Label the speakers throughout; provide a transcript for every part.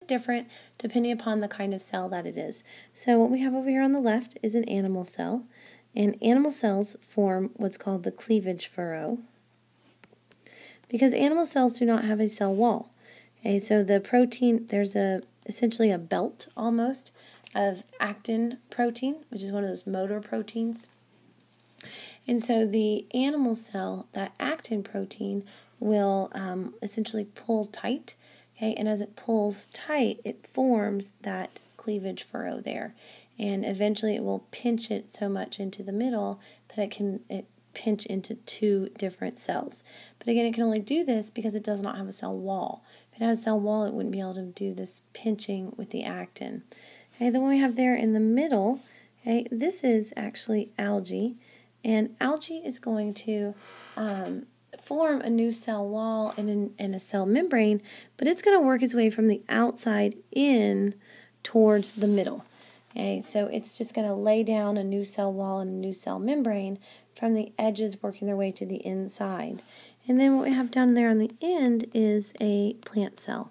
Speaker 1: different depending upon the kind of cell that it is. So what we have over here on the left is an animal cell, and animal cells form what's called the cleavage furrow because animal cells do not have a cell wall. Okay, so the protein, there's essentially a belt almost of actin protein, which is one of those motor proteins. And so the animal cell, that actin protein, will essentially pull tight. Okay, and as it pulls tight, it forms that cleavage furrow there. And eventually it will pinch it so much into the middle that it pinch into two different cells. But again, it can only do this because it does not have a cell wall. If it had a cell wall, it wouldn't be able to do this pinching with the actin. Okay, the one we have there in the middle, okay, this is actually algae. And algae is going to form a new cell wall and a cell membrane, but it's going to work its way from the outside in towards the middle. Okay, so it's just going to lay down a new cell wall and a new cell membrane from the edges working their way to the inside. And then what we have down there on the end is a plant cell.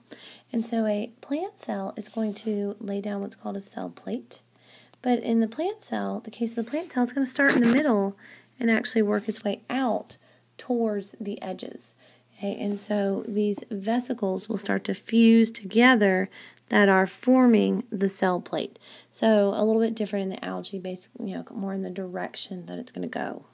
Speaker 1: And so a plant cell is going to lay down what's called a cell plate. But in the plant cell, the case of the plant cell, it's going to start in the middle and actually work its way out towards the edges. Okay, and so these vesicles will start to fuse together that are forming the cell plate. So a little bit different in the algae, basically, more in the direction that it's going to go.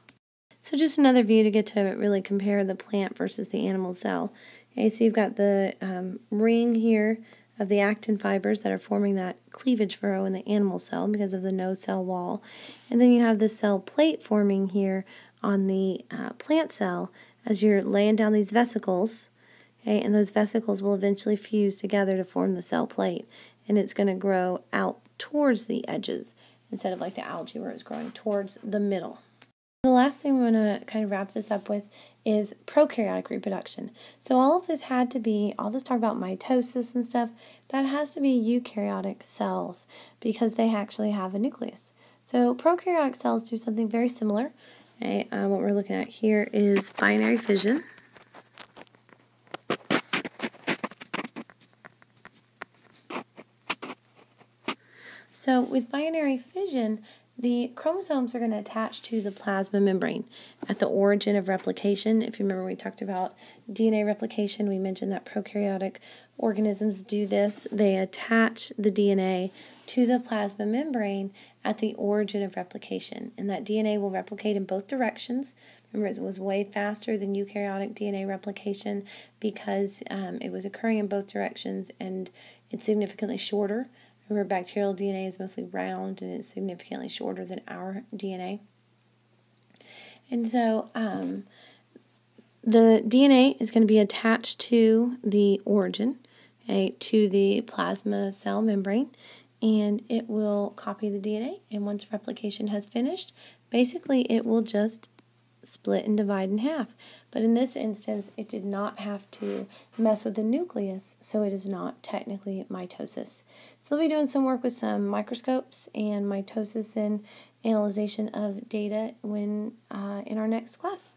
Speaker 1: So just another view to get to really compare the plant versus the animal cell. Okay, so you've got the ring here of the actin fibers that are forming that cleavage furrow in the animal cell because of the no cell wall. And then you have the cell plate forming here on the plant cell as you're laying down these vesicles. Okay, and those vesicles will eventually fuse together to form the cell plate. And it's going to grow out towards the edges instead of like the algae where it's growing towards the middle. The last thing we're going to kind of wrap this up with is prokaryotic reproduction. So all of this had to be, all this talk about mitosis and stuff, that has to be eukaryotic cells because they actually have a nucleus. So prokaryotic cells do something very similar. Okay, what we're looking at here is binary fission. So with binary fission, the chromosomes are going to attach to the plasma membrane at the origin of replication. If you remember, we talked about DNA replication. We mentioned that prokaryotic organisms do this. They attach the DNA to the plasma membrane at the origin of replication. And that DNA will replicate in both directions. Remember, it was way faster than eukaryotic DNA replication because it was occurring in both directions and it's significantly shorter. Remember, bacterial DNA is mostly round and it's significantly shorter than our DNA. And so the DNA is going to be attached to the origin, okay, to the plasma cell membrane, and it will copy the DNA. And once replication has finished, basically it will just split and divide in half. But in this instance, it did not have to mess with the nucleus, so it is not technically mitosis. So we'll be doing some work with some microscopes and mitosis and analyzation of data in our next class.